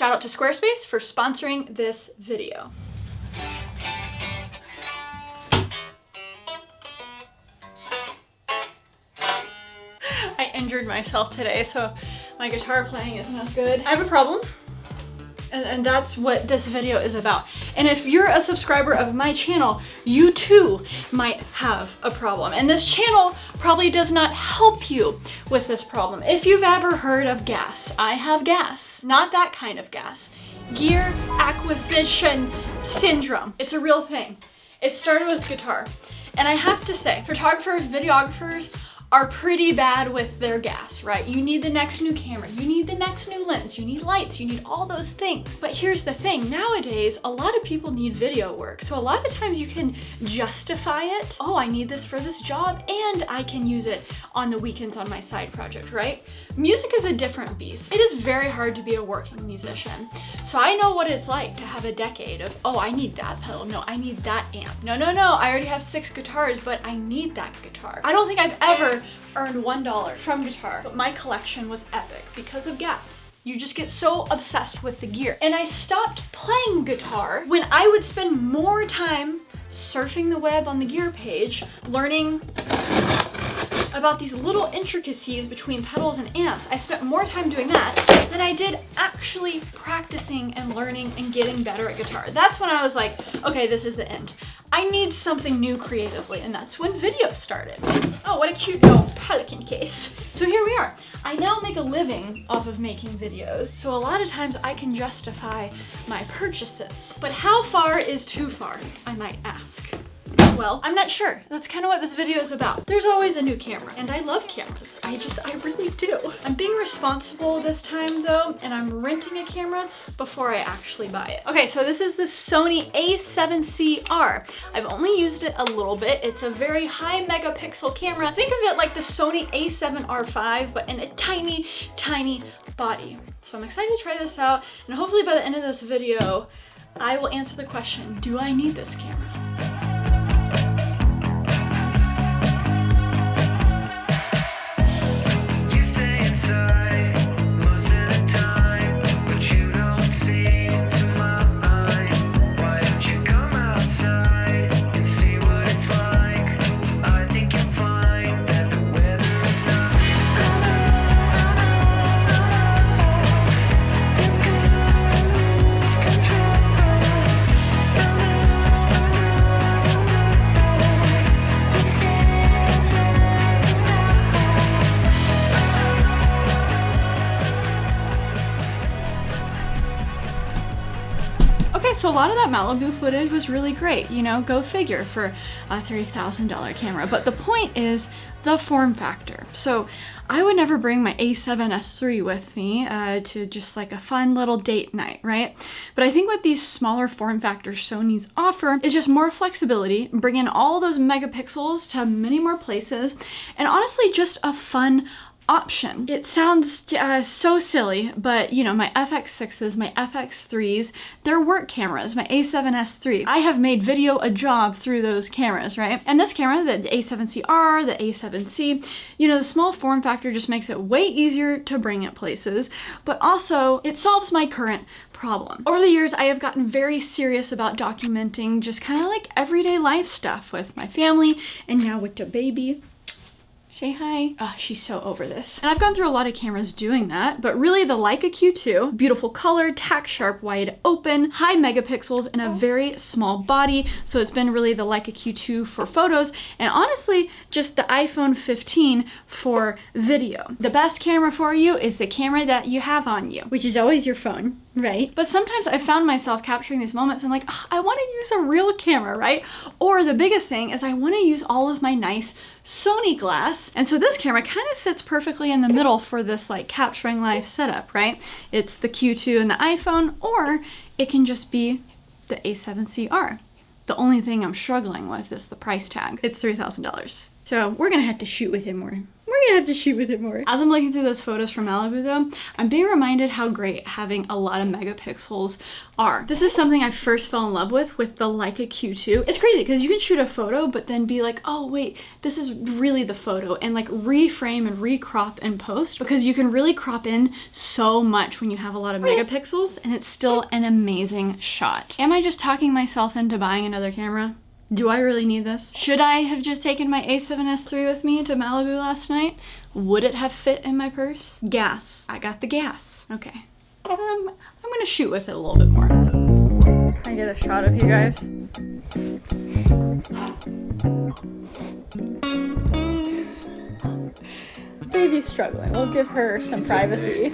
Shout out to Squarespace for sponsoring this video. I injured myself today, so my guitar playing is not good. I have a problem. And that's what this video is about. And if you're a subscriber of my channel, you too might have a problem. And this channel probably does not help you with this problem. If you've ever heard of gas, I have gas. Not that kind of gas. Gear acquisition syndrome. It's a real thing. It started with guitar. And I have to say, photographers, videographers, are pretty bad with their gas, right? You need the next new camera, you need the next new lens, you need lights, you need all those things. But here's the thing, nowadays, a lot of people need video work. So a lot of times you can justify it. Oh, I need this for this job and I can use it on the weekends on my side project, right? Music is a different beast. It is very hard to be a working musician. So I know what it's like to have a decade of, oh, I need that pedal, no, I need that amp. No, I already have 6 guitars, but I need that guitar. I don't think I've ever earned $1 from guitar, but my collection was epic because of gas. You just get so obsessed with the gear. And I stopped playing guitar when I would spend more time surfing the web on the gear page, learning about these little intricacies between pedals and amps. I spent more time doing that than I did actually practicing and learning and getting better at guitar. That's when I was like, okay, this is the end. I need something new creatively, and that's when video started. Oh, what a cute little pelican case. So here we are. I now make a living off of making videos, so a lot of times I can justify my purchases. But how far is too far, I might ask? Well, I'm not sure. That's kind of what this video is about. There's always a new camera, and I love cameras. I really do. I'm being responsible this time though, and I'm renting a camera before I actually buy it. Okay, so this is the Sony a7CR. I've only used it a little bit. It's a very high megapixel camera. Think of it like the Sony a7R5, but in a tiny, tiny body. So I'm excited to try this out, and hopefully by the end of this video, I will answer the question, do I need this camera? So a lot of that Malibu footage was really great, you know, go figure for a $3,000 camera. But the point is the form factor. So I would never bring my a7S III with me to just like a fun little date night, right? But I think what these smaller form factors Sony's offer is just more flexibility, bring in all those megapixels to many more places, and honestly just a fun option. It sounds so silly, but you know, my FX6s, my FX3s, they're work cameras, my a7S III. I have made video a job through those cameras, right? And this camera, the a7CR, the a7C, you know, the small form factor just makes it way easier to bring it places, but also it solves my current problem. Over the years, I have gotten very serious about documenting just kind of like everyday life stuff with my family and now with the baby. Say hi. Oh, she's so over this. And I've gone through a lot of cameras doing that, but really the Leica Q2, beautiful color, tack sharp, wide open, high megapixels, and a very small body. So it's been really the Leica Q2 for photos, and honestly, just the iPhone 15 for video. The best camera for you is the camera that you have on you, which is always your phone, right? But sometimes I found myself capturing these moments and like, oh, I want to use a real camera, right? Or the biggest thing is I want to use all of my nice Sony glass. And so this camera kind of fits perfectly in the middle for this like capturing life setup, right? It's the Q2 and the iPhone, or it can just be the a7CR. The only thing I'm struggling with is the price tag. It's $3,000. So we're gonna have to shoot with it more We're gonna have to shoot with it more. As I'm looking through those photos from Malibu though, I'm being reminded how great having a lot of megapixels are. This is something I first fell in love with the Leica Q2. It's crazy because you can shoot a photo but then be like, oh wait, this is really the photo, and like reframe and recrop and post, because you can really crop in so much when you have a lot of megapixels and it's still an amazing shot. Am I just talking myself into buying another camera? Do I really need this? Should I have just taken my A7S III with me to Malibu last night? Would it have fit in my purse? Gas. I got the gas. Okay. I'm gonna shoot with it a little bit more. Can I get a shot of you guys? Baby's struggling. We'll give her some privacy.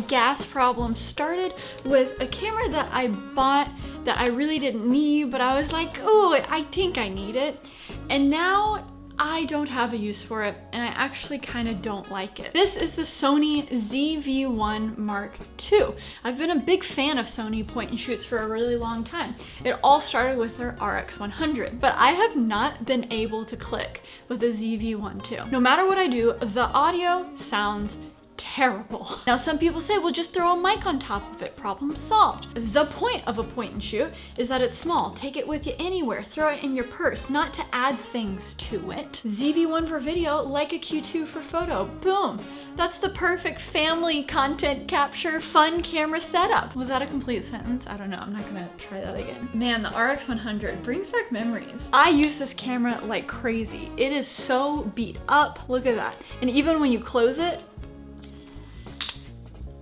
Gas problem started with a camera that I bought that I really didn't need, but I was like, oh, I think I need it. And now I don't have a use for it, and I actually kind of don't like it. This is the Sony ZV-1 Mark II. I've been a big fan of Sony point and shoots for a really long time. It all started with their RX100, but I have not been able to click with the ZV-1 II. No matter what I do, the audio sounds terrible. Now some people say, well, just throw a mic on top of it, problem solved. The point of a point and shoot is that it's small. Take it with you anywhere, throw it in your purse, not to add things to it. ZV-1 for video, Leica Q2 for photo, boom. That's the perfect family content capture, fun camera setup. Was that a complete sentence? I don't know, I'm not gonna try that again. Man, the RX100 brings back memories. I use this camera like crazy. It is so beat up, look at that. And even when you close it,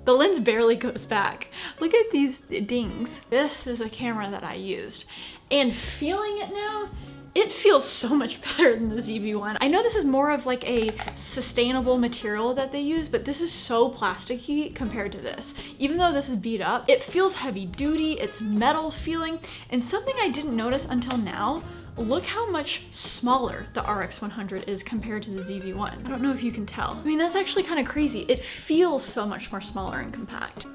the lens barely goes back. Look at these dings. This is a camera that I used, and feeling it now, it feels so much better than the ZV-1. I know this is more of like a sustainable material that they use, but this is so plasticky compared to this. Even though this is beat up, it feels heavy duty, it's metal feeling, and something I didn't notice until now, look how much smaller the RX100 is compared to the ZV-1. I don't know if you can tell. I mean, that's actually kind of crazy. It feels so much more smaller and compact.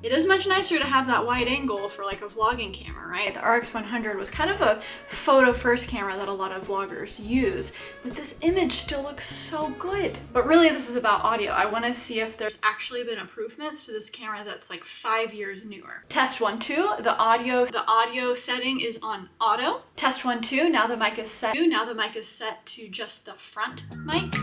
It is much nicer to have that wide angle for like a vlogging camera, right? The RX100 was kind of a photo first camera that a lot of vloggers use, but this image still looks so good. But really this is about audio. I want to see if there's actually been improvements to this camera that's like 5 years newer. Test 1, 2, the audio setting is on auto. Test 1, 2, now the mic is set. Now the mic is set to just the front mic.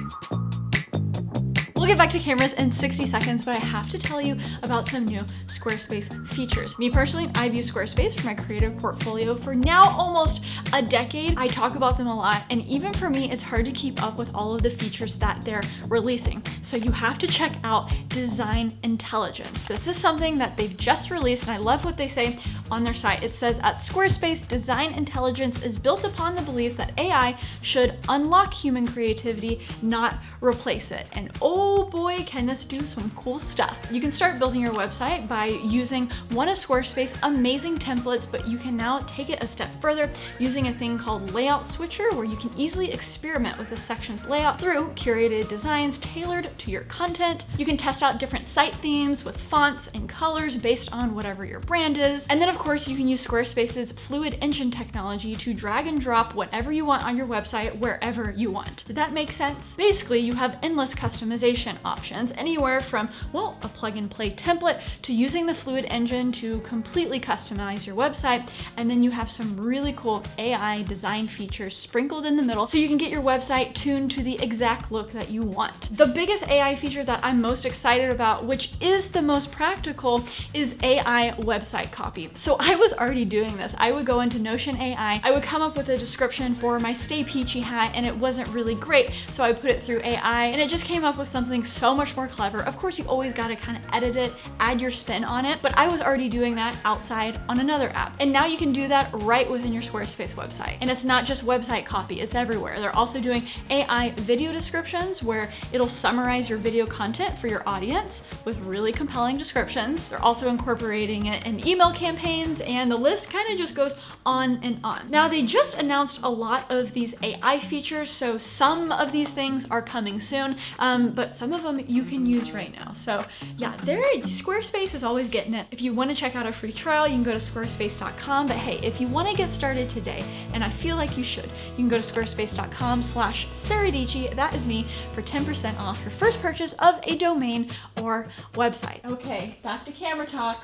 We'll get back to cameras in 60 seconds, but I have to tell you about some new Squarespace features. Me personally, I've used Squarespace for my creative portfolio for now almost a decade. I talk about them a lot, and even for me, it's hard to keep up with all of the features that they're releasing. So you have to check out Design Intelligence. This is something that they've just released, and I love what they say on their site. It says, at Squarespace, Design Intelligence is built upon the belief that AI should unlock human creativity, not replace it. And oh boy, can this do some cool stuff. You can start building your website by using one of Squarespace's amazing templates, but you can now take it a step further using a thing called Layout Switcher, where you can easily experiment with a section's layout through curated designs tailored to your content. You can test out different site themes with fonts and colors based on whatever your brand is. And then of course you can use Squarespace's Fluid Engine technology to drag and drop whatever you want on your website wherever you want. Did that make sense? Basically, you have endless customization options, anywhere from, well, a plug and play template to using the Fluid Engine to completely customize your website. And then you have some really cool AI design features sprinkled in the middle so you can get your website tuned to the exact look that you want. The biggest AI feature that I'm most excited about, which is the most practical, is AI website copy. So So I was already doing this. I would go into Notion AI, I would come up with a description for my Stay Peachy hat, and it wasn't really great. So I put it through AI and it just came up with something so much more clever. Of course, you always gotta kind of edit it, add your spin on it, but I was already doing that outside on another app. And now you can do that right within your Squarespace website. And it's not just website copy, it's everywhere. They're also doing AI video descriptions where it'll summarize your video content for your audience with really compelling descriptions. They're also incorporating it in email campaigns, and the list kind of just goes on and on. Now, they just announced a lot of these AI features, so some of these things are coming soon, but some of them you can use right now. So yeah, Squarespace is always getting it. If you want to check out a free trial, you can go to squarespace.com, but hey, if you want to get started today, and I feel like you should, you can go to squarespace.com/Sara Dietschy, that is me, for 10% off your first purchase of a domain or website. Okay, back to camera talk,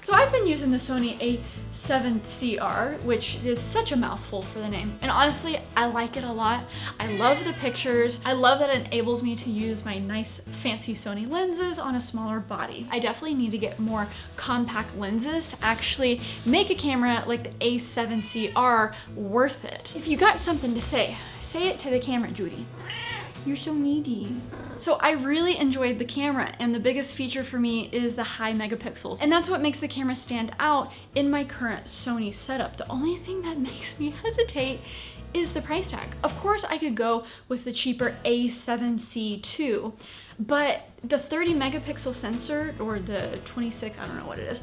So I've been using the Sony a7CR, which is such a mouthful for the name. And honestly, I like it a lot. I love the pictures. I love that it enables me to use my nice fancy Sony lenses on a smaller body. I definitely need to get more compact lenses to actually make a camera like the a7CR worth it. If you got something to say it to the camera, Judy. You're so needy. So I really enjoyed the camera, and the biggest feature for me is the high megapixels. And that's what makes the camera stand out in my current Sony setup. The only thing that makes me hesitate is the price tag. Of course, I could go with the cheaper a7C II, but the 30 megapixel sensor, or the 26, I don't know what it is,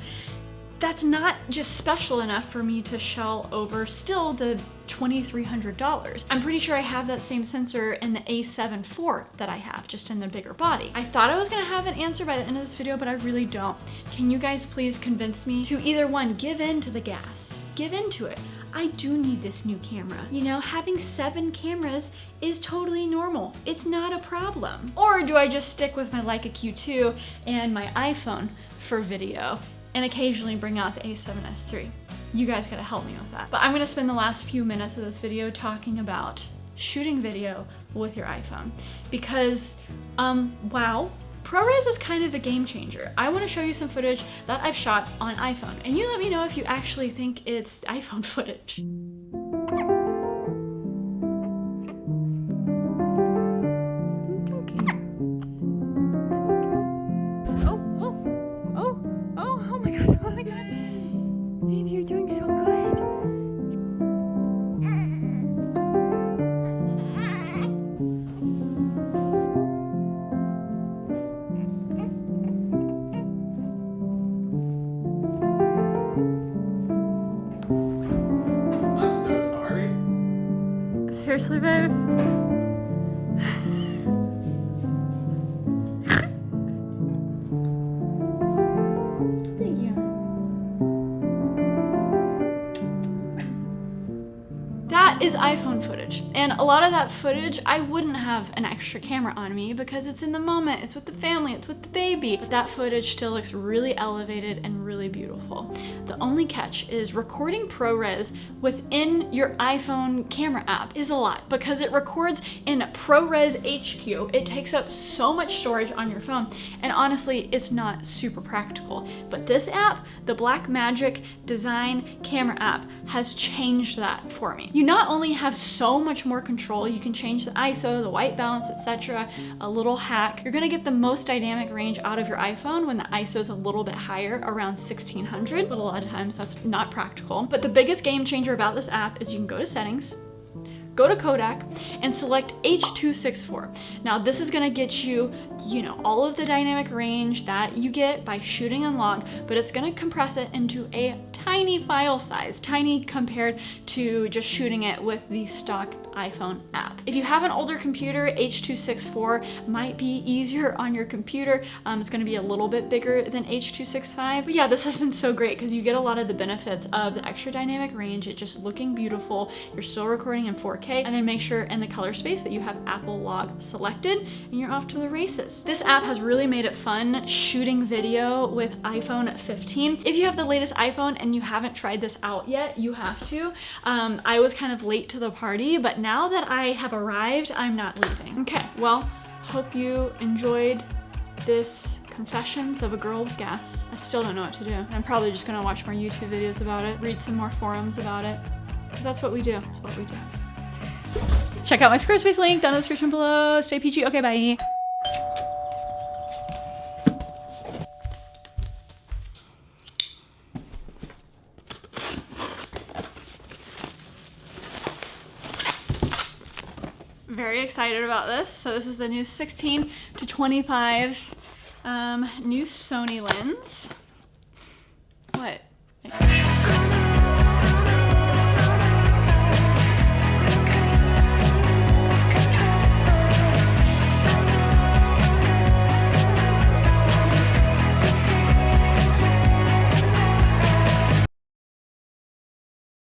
that's not just special enough for me to shell over still the $2,300. I'm pretty sure I have that same sensor in the a7 IV that I have, just in the bigger body. I thought I was gonna have an answer by the end of this video, but I really don't. Can you guys please convince me to either one, give in to the gas, give into it. I do need this new camera. You know, having 7 cameras is totally normal. It's not a problem. Or do I just stick with my Leica Q2 and my iPhone for video, and occasionally bring out the a7S III. You guys gotta help me with that. But I'm gonna spend the last few minutes of this video talking about shooting video with your iPhone. Because, wow, ProRes is kind of a game changer. I wanna show you some footage that I've shot on iPhone, and you let me know if you actually think it's iPhone footage. Seriously, babe? Thank you. That is iPhone footage. And a lot of that footage, I wouldn't have an extra camera on me because it's in the moment, it's with the family, it's with the baby. But that footage still looks really elevated and really beautiful. The only catch is recording ProRes within your iPhone camera app is a lot because it records in ProRes HQ. It takes up so much storage on your phone, and honestly, it's not super practical. But this app, the Blackmagic Design Camera app, has changed that for me. You not only have so much more control, you can change the ISO, the white balance, etc. A little hack, you're gonna get the most dynamic range out of your iPhone when the ISO is a little bit higher, around 1600, but a lot of times that's not practical. But the biggest game changer about this app is you can go to settings, go to Kodak, and select H.264. Now this is gonna get you, all of the dynamic range that you get by shooting in log, but it's gonna compress it into a tiny file size, tiny compared to just shooting it with the stock iPhone app. If you have an older computer, H.264 might be easier on your computer. It's gonna be a little bit bigger than H.265. But yeah, this has been so great because you get a lot of the benefits of the extra dynamic range, it just looking beautiful. You're still recording in 4K, and then make sure in the color space that you have Apple Log selected, and you're off to the races. This app has really made it fun shooting video with iPhone 15. If you have the latest iPhone and you haven't tried this out yet, you have to. I was kind of late to the party, but now that I have arrived, I'm not leaving. Okay, well, hope you enjoyed this Confessions of a Girl with Gas. I still don't know what to do. I'm probably just gonna watch more YouTube videos about it, read some more forums about it, because that's what we do. That's what we do. Check out my Squarespace link down in the description below. Stay peachy. Okay, bye. Very excited about this. So this is the new 16 to 25 new Sony lens. What?